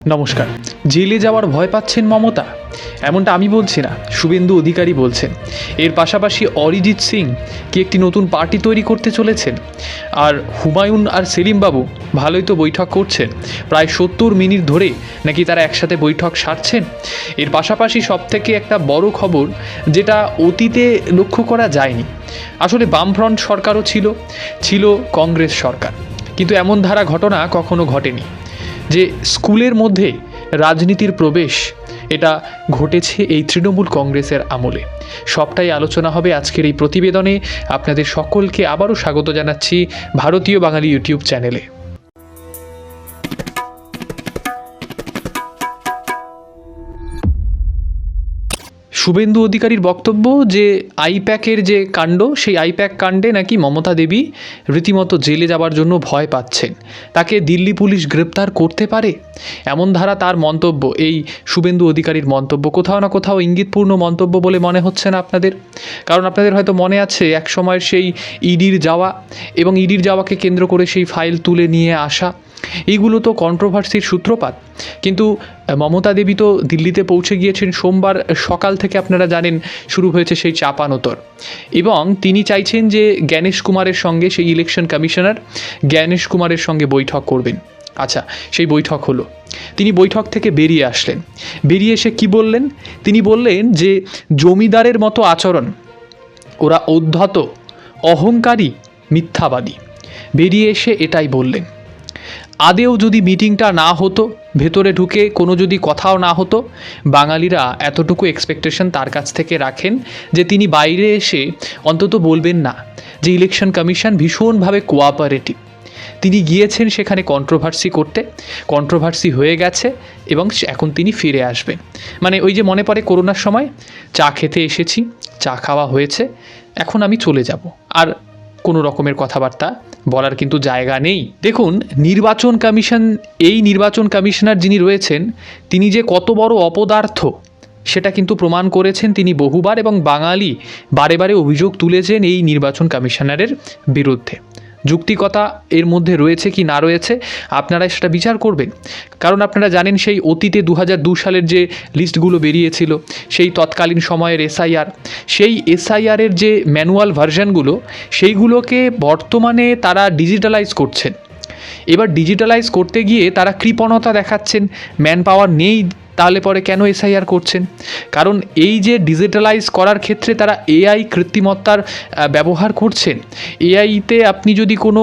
নমস্কার। জেলে যাওয়ার ভয় পাচ্ছেন মমতা, এমনটা আমি বলছি না, শুভেন্দু অধিকারী বলছেন। এর পাশাপাশি অরিজিৎ সিং কি একটি নতুন পার্টি তৈরি করতে চলেছেন। আর হুমায়ুন আর সেলিমবাবু ভালোই তো বৈঠক করছেন, প্রায় 70 মিনিট ধরে নাকি তারা একসাথে বৈঠক সারছেন। এর পাশাপাশি সবথেকে একটা বড় খবর, যেটা অতীতে লক্ষ্য করা যায়নি। আসলে বামফ্রন্ট সরকারও ছিল কংগ্রেস সরকার, কিন্তু এমন ধারা ঘটনা কখনো ঘটেনি যে স্কুলের মধ্যে রাজনীতির প্রবেশ। এটা ঘটেছে এই তৃণমূল কংগ্রেসের আমলে। সবটাই আলোচনা হবে আজকের এই প্রতিবেদনে। আপনাদের সকলকে আবারও স্বাগত জানাচ্ছি ভারতীয় বাঙালি ইউটিউব চ্যানেলে। শুভেন্দু অধিকারীর বক্তব্য যে আইপ্যাকের যে কাণ্ড, সেই আইপ্যাক কাণ্ডে নাকি মমতা দেবী রীতিমতো জেলে যাওয়ার জন্য ভয় পাচ্ছেন, তাকে দিল্লি পুলিশ গ্রেপ্তার করতে পারে, এমন ধারা তার মন্তব্য। এই শুভেন্দু অধিকারীর মন্তব্য কোথাও না কোথাও ইঙ্গিতপূর্ণ মন্তব্য বলে মনে হচ্ছে না আপনাদের? কারণ আপনাদের হয়তো মনে আছে এক সময়ের সেই ইডির যাওয়া এবং ইডির যাওয়াকে কেন্দ্র করে সেই ফাইল তুলে নিয়ে আসা, এইগুলো তো কন্ট্রোভার্সির সূত্রপাত। কিন্তু মমতা দেবী তো দিল্লিতে পৌঁছে গিয়েছেন সোমবার সকাল থেকে, আপনারা জানেন শুরু হয়েছে সেই চাপানোতর। এবং তিনি চাইছেন যে জ্ঞানেশ কুমারের সঙ্গে, সেই ইলেকশন কমিশনার জ্ঞানেশ কুমারের সঙ্গে বৈঠক করবেন। আচ্ছা, সেই বৈঠক হলো। তিনি বৈঠক থেকে বেরিয়ে আসলেন। বেরিয়ে এসে কি বললেন? তিনি বললেন যে জমিদারের মতো আচরণ, ওরা উদ্ধত, অহংকারী, মিথ্যাবাদী। বেরিয়ে এসে এটাই বললেন। আদেও যদি মিটিংটা না হতো, ভেতরে ঢুকে কোনো যদি কথাও না হতো, বাঙালিরা এতটুকু এক্সপেকটেশন তার কাছ থেকে রাখেন যে তিনি বাইরে এসে অন্তত বলবেন না যে ইলেকশন কমিশন ভীষণভাবে কোঅপারেটিভ। তিনি গিয়েছেন সেখানে কন্ট্রোভার্সি করতে, কন্ট্রোভার্সি হয়ে গেছে এবং এখন তিনি ফিরে আসবেন। মানে ওই যে মনে পড়ে করোনার সময়, চা খেতে এসেছি, চা খাওয়া হয়েছে, এখন আমি চলে যাব, আর কোনো রকমের কথাবার্তা বলার কিন্তু জায়গা নেই। দেখুন, নির্বাচন কমিশন, এই নির্বাচন কমিশনার যিনি রয়েছেন, তিনি যে কত বড় অপদার্থ সেটা কিন্তু প্রমাণ করেছেন তিনি বহুবার, এবং বাঙালি বারে বারে অভিযোগ তুলেছেন এই নির্বাচন কমিশনারের বিরুদ্ধে। যুক্তিকতা এর মধ্যে রয়েছে কি না রয়েছে আপনারা সেটা বিচার করবেন। কারণ আপনারা জানেন সেই অতীতে 2002 সালের যে লিস্টগুলো বেরিয়েছিল, সেই তৎকালীন সময়ের এসআইআর, সেই এসআইআরের যে ম্যানুয়াল ভার্সনগুলো, সেইগুলোকে বর্তমানে তারা ডিজিটালাইজ করছেন। এবার ডিজিটালাইজ করতে গিয়ে তারা কৃপণতা দেখাচ্ছেন, ম্যান পাওয়ার নেই, তাহলে পরে কেন এসআইআর করছেন? কারণ এই যে ডিজিটালাইজ করার ক্ষেত্রে তারা এআই কৃত্রিমত্তার ব্যবহার করছেন। এআইতে আপনি যদি কোনো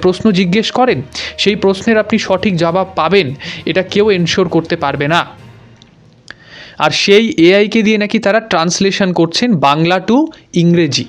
প্রশ্ন জিজ্ঞেস করেন, সেই প্রশ্নের আপনি সঠিক জবাব পাবেন, এটা কেউ এনশিওর করতে পারবে না। আর সেই এআইকে দিয়ে নাকি তারা ট্রান্সলেশন করছেন বাংলা টু ইংরেজি।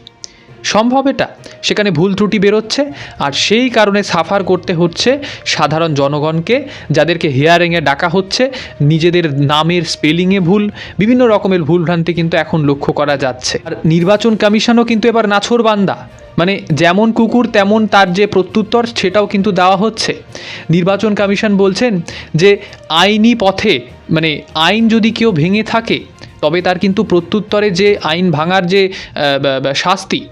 সম্ভব এটা? সেখানে ভুল ত্রুটি বেরোচ্ছে, আর সেই কারণে সাফার করতে হচ্ছে সাধারণ জনগণকে, যাদেরকে হিয়ারিংয়ে ডাকা হচ্ছে, নিজেদের নামের স্পেলিংয়ে ভুল, বিভিন্ন রকমের ভুলভ্রান্তি কিন্তু এখন লক্ষ্য করা যাচ্ছে। আর নির্বাচন কমিশনও কিন্তু এবার নাছোড়বান্দা, মানে যেমন কুকুর তেমন তার যে প্রত্যুত্তর, সেটাও কিন্তু দেওয়া হচ্ছে। নির্বাচন কমিশন বলছেন যে আইনি পথে, মানে আইন যদি কেউ ভেঙে থাকে, তবে তার কিন্তু প্রত্যুত্তরে যে আইন ভাঙার যে শাস্তি,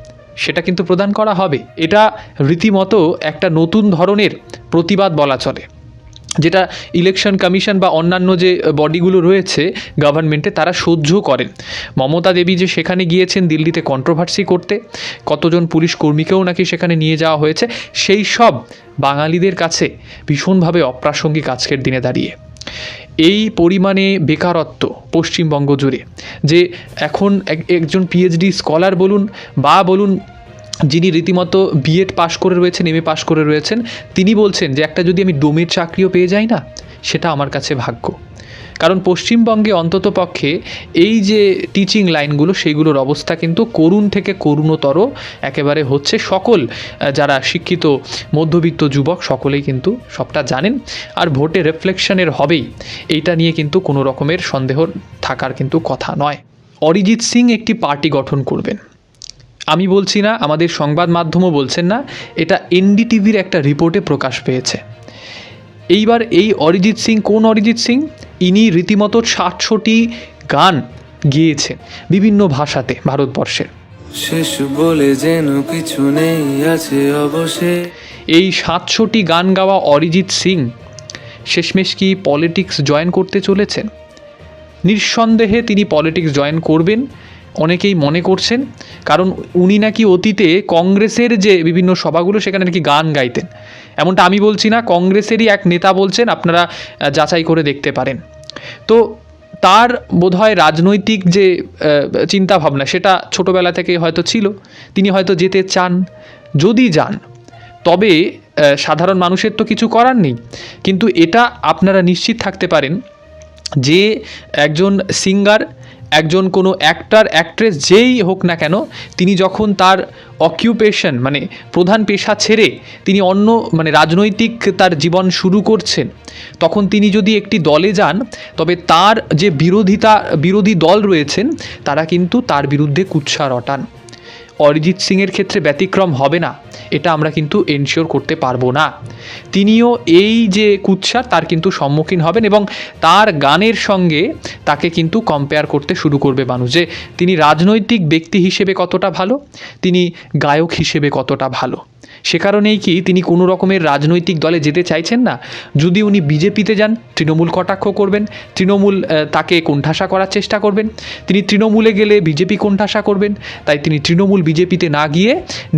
সেটা কিন্তু প্রদান করা হবে। এটা রীতিমতো একটা নতুন ধরনের প্রতিবাদ বলা চলে, যেটা ইলেকশন কমিশন বা অন্যান্য যে বডিগুলো রয়েছে গভর্নমেন্টে, তারা সহ্য করেন। মমতা দেবী যে সেখানে গিয়েছেন দিল্লিতে কন্ট্রোভার্সি করতে, কতজন পুলিশ কর্মীকেও নাকি সেখানে নিয়ে যাওয়া হয়েছে, সেই সব বাঙালিদের কাছে ভীষণভাবে অপ্রাসঙ্গিক আজকের দিনে দাঁড়িয়ে। এই পরিমাণে বেকারত্ব পশ্চিমবঙ্গ জুড়ে, যে এখন একজন পিএইচডি স্কলার বলুন বা বলুন যিনি রীতিমতো বিএড পাশ করে রয়েছেন, এমএ পাশ করে রয়েছেন, তিনি বলছেন যে একটা যদি আমি ডোমের চাকরিও পেয়ে যাই না, সেটা আমার কাছে ভাগ্য। কারণ পশ্চিমবঙ্গে অন্তত পক্ষে এই যে টিচিং লাইনগুলো, সেইগুলোর অবস্থা কিন্তু করুণ থেকে করুণতর একেবারে হচ্ছে। সকল যারা শিক্ষিত মধ্যবিত্ত যুবক, সকলেই কিন্তু সবটা জানেন। আর ভোটে রিফ্লেকশনের হবেই, এইটা নিয়ে কিন্তু কোনো রকমের সন্দেহ থাকার কিন্তু কথা নয়। অরিজিৎ সিং একটি পার্টি গঠন করবেন, আমি বলছি না, আমাদের সংবাদ মাধ্যমও বলছেন না, এটা এনডিটিভির একটা রিপোর্টে প্রকাশ পেয়েছে। এইবার এই অরিজিৎ সিং কোন অরিজিৎ সিং? ইনি রীতিমতো 700টি গান গেয়েছেন বিভিন্ন ভাষাতে ভারতবর্ষের। শেষ বলে যেন কিছু নেই আছে অবশ্যই। এই 700টি গান গাওয়া অরিজিৎ সিং শেষমেশ কি পলিটিক্স জয়েন করতে চলেছেন? নিঃসন্দেহে তিনি পলিটিক্স জয়েন করবেন, অনেকেই মনে করছেন, কারণ উনি নাকি অতীতে কংগ্রেসের যে বিভিন্ন সভাগুলো সেখানে নাকি গান গাইতেন। এমনটা আমি বলছি না, কংগ্রেসেরই এক নেতা বলছেন, আপনারা যাচাই করে দেখতে পারেন। তো তার বোধহয় রাজনৈতিক যে চিন্তাভাবনা সেটা ছোটোবেলা থেকে হয়তো ছিল, তিনি হয়তো যেতে চান। যদি যান তবে সাধারণ মানুষের তো কিছু করার নেই, কিন্তু এটা আপনারা নিশ্চিত থাকতে পারেন যে একজন সিঙ্গার, একজন কোনো অ্যাক্টর অ্যাক্ট্রেস যেই হোক না কেন, তিনি যখন তার অকিউপেশন মানে প্রধান পেশা ছেড়ে তিনি অন্য মানে রাজনৈতিক তার জীবন শুরু করছেন, তখন তিনি যদি একটি দলে যান তবে তার যে বিরোধী দল রয়েছেন তারা কিন্তু তার বিরুদ্ধে কুৎসা রটান। অরিজিৎ সিংয়ের ক্ষেত্রে ব্যতিক্রম হবে না, এটা আমরা কিন্তু এনশিওর করতে পারবো না। তিনিও এই যে কুৎসা তার কিন্তু সম্মুখীন হবেন এবং তার গানের সঙ্গে তাকে কিন্তু কম্পেয়ার করতে শুরু করবে মানুষ, যে তিনি রাজনৈতিক ব্যক্তি হিসেবে কতটা ভালো, তিনি গায়ক হিসেবে কতটা ভালো। সে কারণেই কি তিনি কোনো রকমের রাজনৈতিক দলে যেতে চাইছেন না। যদি উনি বিজেপিতে যান, তৃণমূল কটাক্ষ করবেন, তৃণমূল তাকে কোণঠাসা করার চেষ্টা করবেন, তিনি তৃণমূলে গেলে বিজেপি কোণঠাসা করবেন, তাই তিনি তৃণমূল বিজেপিতে না গিয়ে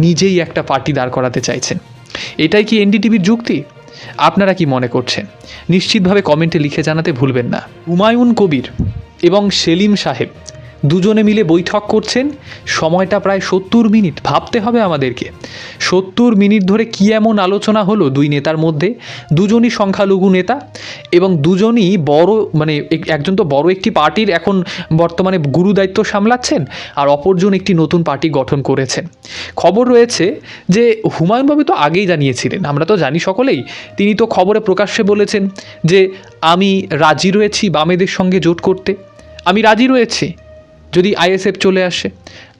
নিজেই একটা পার্টি দাঁড় করাতে চাইছেন। এটাই কি এনডিটিভির যুক্তি? আপনারা কি মনে করছেন? নিশ্চিতভাবে কমেন্টে লিখে জানাতে ভুলবেন না। হুমায়ুন কবির এবং সেলিম সাহেব দুজনে মিলে বৈঠক করছেন, সময়টা প্রায় 70 মিনিট। ভাবতে হবে আমাদেরকে, 70 মিনিট ধরে কী এমন আলোচনা হলো দুই নেতার মধ্যে। দুজনই সংখ্যালঘু নেতা এবং দুজনই বড় মানে একজন তো বড় একটি পার্টির এখন বর্তমানে গুরু দায়িত্ব সামলাচ্ছেন, আর অপরজন একটি নতুন পার্টি গঠন করেছেন। খবর রয়েছে যে হুমায়ুনবাবু তো আগেই জানিয়েছিলেন, আমরা তো জানি সকলেই, তিনি তো খবরে প্রকাশ্যে বলেছেন যে আমি রাজি রয়েছি বামেদের সঙ্গে জোট করতে, আমি রাজি রয়েছি যদি আইএসএফ চলে আসে,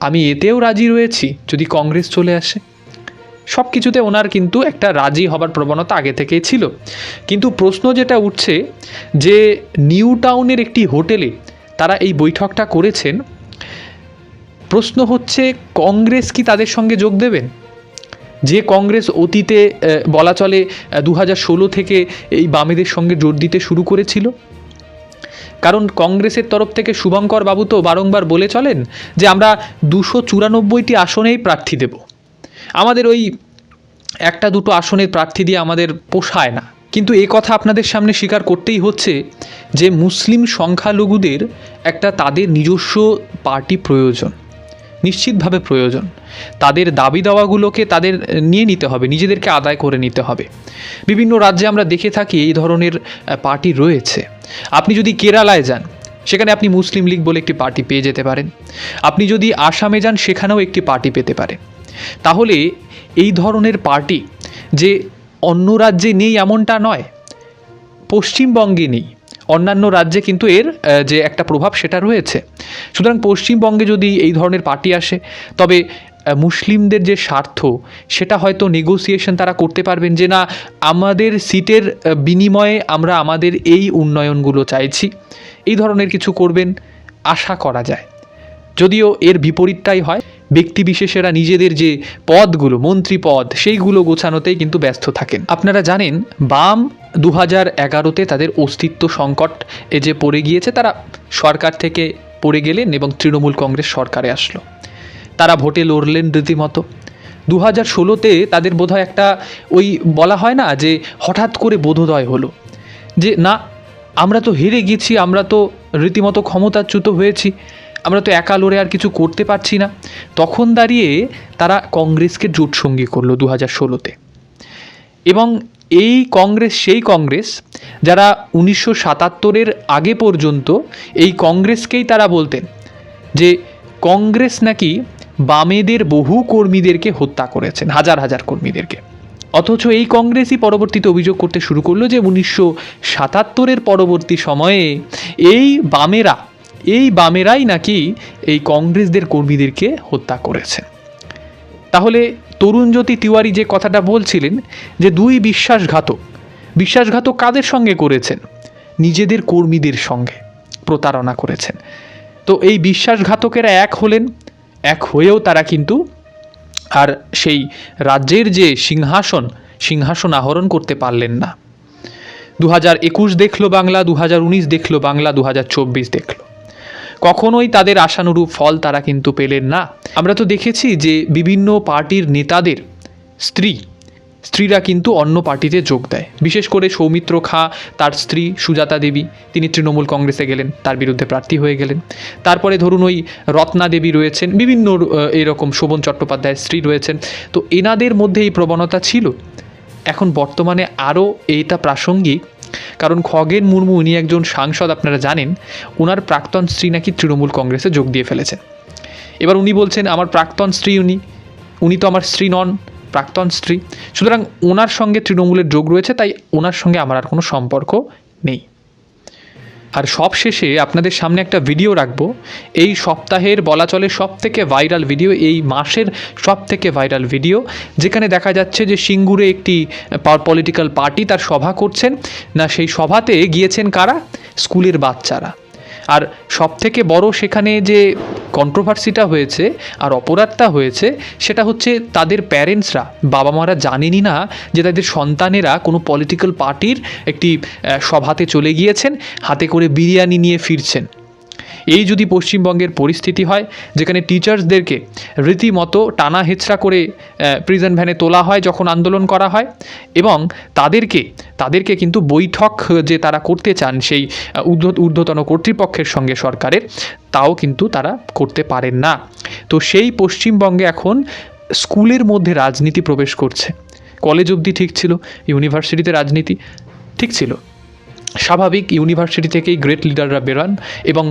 আমি এতেও রাজি রয়েছি যদি কংগ্রেস চলে আসে। সব কিছুতে ওনার কিন্তু একটা রাজি হবার প্রবণতা আগে থেকেই ছিল। কিন্তু প্রশ্ন যেটা উঠছে যে নিউ টাউনের একটি হোটেলে তারা এই বৈঠকটা করেছেন, প্রশ্ন হচ্ছে কংগ্রেস কি তাদের সঙ্গে যোগ দেবেন? যে কংগ্রেস অতীতে বলা চলে 2016 থেকে এই বামেদের সঙ্গে জোট দিতে শুরু করেছিল। কারণ কংগ্রেসের তরফ থেকে শুভঙ্কর বাবু তো বারংবার বলে চলেন যে আমরা 294টি আসনেই প্রার্থী দেব, আমাদের ওই একটা দুটো আসনের প্রার্থী দিয়ে আমাদের পোষায় না। কিন্তু এ কথা আপনাদের সামনে স্বীকার করতেই হচ্ছে যে মুসলিম সংখ্যালঘুদের একটা তাদের নিজস্ব পার্টি প্রয়োজন, নিশ্চিতভাবে প্রয়োজন। তাদের দাবি দাওয়াগুলোকে তাদের নিয়ে নিতে হবে, নিজেদেরকে আদায় করে নিতে হবে। বিভিন্ন রাজ্যে আমরা দেখে থাকি এই ধরনের পার্টি রয়েছে। আপনি যদি কেরালায় যান, সেখানে আপনি মুসলিম লীগ বলে একটি পার্টি পেয়ে যেতে পারেন। আপনি যদি আসামে যান, সেখানেও একটি পার্টি পেতে পারেন। তাহলে এই ধরনের পার্টি যে অন্য রাজ্যে নেই এমনটা নয়, পশ্চিমবঙ্গে নেই, অন্যান্য রাজ্যে কিন্তু এর যে একটা প্রভাব সেটা রয়েছে। সুতরাং পশ্চিমবঙ্গে যদি এই ধরনের পার্টি আসে, তবে মুসলিমদের যে স্বার্থ সেটা হয়তো নেগোসিয়েশন তারা করতে পারবেন, যে না আমাদের সিটের বিনিময়ে আমরা আমাদের এই উন্নয়নগুলো চাইছি, এই ধরনের কিছু করবেন আশা করা যায়। যদিও এর বিপরীতটাই হয়, ব্যক্তিবিশেষেরা নিজেদের যে পদগুলো, মন্ত্রী পদ, সেইগুলো গোছানোতেই কিন্তু ব্যস্ত থাকেন। আপনারা জানেন বাম 2011-তে তাদের অস্তিত্ব সংকট যে পড়ে গিয়েছে, তারা সরকার থেকে পড়ে গেলেন এবং তৃণমূল কংগ্রেস সরকারে আসলো, তারা ভোটে লড়লেন রীতিমতো। 2016-তে তাদের বোধহয় একটা ওই বলা হয় না যে হঠাৎ করে বোধোদয় হলো যে না আমরা তো হেরে গেছি, আমরা তো রীতিমতো ক্ষমতাচ্যুত হয়েছি, আমরা তো একা লড়ে আর কিছু করতে পারছি না। তখন দাঁড়িয়ে তারা কংগ্রেসকে জোটসঙ্গী করলো 2016-তে। এবং এই কংগ্রেস সেই কংগ্রেস যারা 1977-এর আগে পর্যন্ত এই কংগ্রেসকেই তারা বলতেন যে কংগ্রেস নাকি বামেদের বহু কর্মীদেরকে হত্যা করেছেন, হাজার হাজার কর্মীদেরকে। অথচ এই কংগ্রেসই পরবর্তীতে অভিযোগ করতে শুরু করলো যে 1977-এর পরবর্তী সময়ে এই বামেরাই নাকি এই কংগ্রেসদের কর্মীদেরকে হত্যা করেছেন। তাহলে তরুণজ্যোতি তিওয়ারি যে কথাটা বলছিলেন যে দুই বিশ্বাসঘাতক কাদের সঙ্গে করেছেন? নিজেদের কর্মীদের সঙ্গে প্রতারণা করেছেন। তো এই বিশ্বাসঘাতকেরা এক হলেন, এক হয়েও তারা কিন্তু আর সেই রাজ্যের যে সিংহাসন আহরণ করতে পারলেন না। 2021 দেখলো বাংলা, 2019 দেখলো বাংলা, 2024 দেখলো। কখনোই তাদের আশানুরূপ ফল তারা কিন্তু পেলেন না। আমরা তো দেখেছি যে বিভিন্ন পার্টির নেতাদের স্ত্রীরা কিন্তু অন্য পার্টিতে যোগ দেয়। বিশেষ করে সৌমিত্র খাঁ, তার স্ত্রী সুজাতা দেবী, তিনি তৃণমূল কংগ্রেসে গেলেন, তার বিরুদ্ধে প্রার্থী হয়ে গেলেন। তারপরে ধরুন ওই রত্না দেবী রয়েছেন, বিভিন্ন এরকম শোভন চট্টোপাধ্যায়ের স্ত্রী রয়েছেন। তো এনাদের মধ্যে এই প্রবণতা ছিল। এখন বর্তমানে আরও এইটা প্রাসঙ্গিক, কারণ খগেন মুর্মু উনি একজন সাংসদ, আপনারা জানেন ওনার প্রাক্তন স্ত্রী নাকি তৃণমূল কংগ্রেসে যোগ দিয়ে ফেলেছেন। এবার উনি বলছেন আমার প্রাক্তন স্ত্রী, উনি তো আমার স্ত্রী নন, প্রাক্তন স্ত্রী, সুতরাং ওনার সঙ্গে তৃণমূলের যোগ রয়েছে, তাই ওনার সঙ্গে আমার আর কোনো সম্পর্ক নেই। আর সবশেষে আপনাদের সামনে একটা ভিডিও রাখবো, এই সপ্তাহের বলা চলে সবথেকে ভাইরাল ভিডিও, এই মাসের সবথেকে ভাইরাল ভিডিও, যেখানে দেখা যাচ্ছে যে সিঙ্গুরে একটি পলিটিক্যাল পার্টি তার সভা করছেন না, সেই সভাতে গিয়েছেন কারা? স্কুলের বাচ্চারা। আর সবথেকে বড় সেখানে যে কন্ট্রোভার্সিটা হয়েছে আর অপরাধটা হয়েছে সেটা হচ্ছে তাদের প্যারেন্টসরা, বাবা মারা জানেনই না যে তাদের সন্তানেরা কোনো পলিটিক্যাল পার্টির একটি সভাতে চলে গিয়েছেন, হাতে করে বিরিয়ানি নিয়ে ফিরছেন। এই যদি পশ্চিমবঙ্গের পরিস্থিতি হয়, যেখানে টিচার্সদেরকে রীতিমতো টানা হেঁচড়া করে প্রিজন ভ্যানে তোলা হয় যখন আন্দোলন করা হয়, এবং তাদেরকে কিন্তু বৈঠক যে তারা করতে চান সেই ঊর্ধ্বতন কর্তৃপক্ষের সঙ্গে সরকারের, তাও কিন্তু তারা করতে পারেন না। তো সেই পশ্চিমবঙ্গে এখন স্কুলের মধ্যে রাজনীতি প্রবেশ করছে। কলেজ অবধি ঠিক ছিল, ইউনিভার্সিটিতে রাজনীতি ঠিক ছিল, স্বাভাবিক, ইউনিভার্সিটি থেকেই গ্রেট লিডাররা বেরোন এবং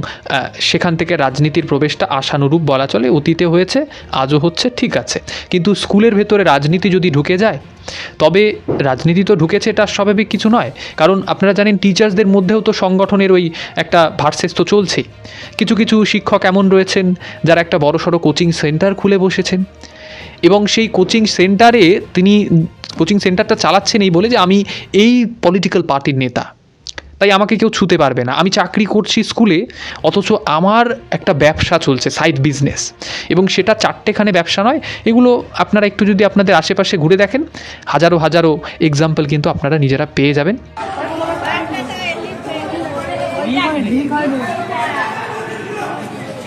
সেখান থেকে রাজনীতির প্রবেশটা আশানুরূপ বলা চলে, অতীতে হয়েছে, আজও হচ্ছে, ঠিক আছে। কিন্তু স্কুলের ভেতরে রাজনীতি যদি ঢুকে যায়, তবে রাজনীতি তো ঢুকেছে, এটা স্বাভাবিক কিছু নয়। কারণ আপনারা জানেন টিচার্সদের মধ্যেও তো সংগঠনের ওই একটা ভার্সেস তো চলছেই। কিছু শিক্ষক এমন রয়েছেন যারা একটা বড়সড় কোচিং সেন্টার খুলে বসেছেন, এবং সেই কোচিং সেন্টারটা চালাচ্ছেন এই বলে যে আমি এই পলিটিক্যাল পার্টির নেতা, তাই আমাকে কেউ ছুতে পারবে না। আমি চাকরি করছি স্কুলে, অথচ আমার একটা ব্যবসা চলছে, সাইড বিজনেস, এবং সেটা চারটেখানে ব্যবসা নয়। এগুলো আপনারা একটু যদি আপনাদের আশেপাশে ঘুরে দেখেন, হাজারো এক্সাম্পল কিন্তু আপনারা নিজেরা পেয়ে যাবেন।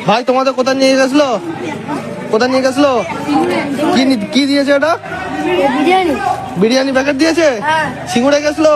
ভাই তোমাদের কোথায় নিয়ে গেছিলো? কি দিয়েছে ওটা? বিরিয়ানি প্যাকেট দিয়েছে? সিঙ্গুরে গেছিলো?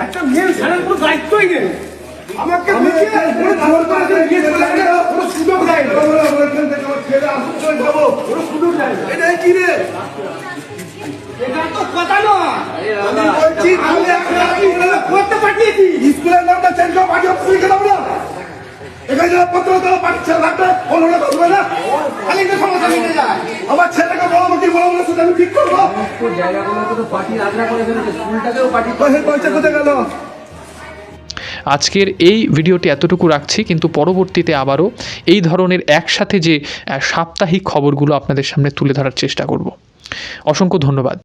একটা মেয়ে ছাড়ার কোনো দায়িত্বই নেই। আমাকে কোনো সুযোগ দেয় না। কোনো সুযোগ দেয় না। এটা কি রে? এটা তো কথা নয়। আমি বলছি করতে পাঠিয়েছি। স্কুলের নামটা চেঞ্জ করে পাঠিয়ে অফিসে দাও না। এখানে যারা পত্র তারা পাঠিয়ে রাখবে, অন্যরা করবে না। খালি একটা সমস্যা মিটে যায়। আমার ছেলেকে বড় সাথে আমি ঠিক করবো। আজকের এই ভিডিওটি এতটুকু রাখছি, কিন্তু পরবর্তীতে আবারও এই ধরনের একসাথে যে সাপ্তাহিক খবরগুলো আপনাদের সামনে তুলে ধরার চেষ্টা করব। অসংখ্য ধন্যবাদ।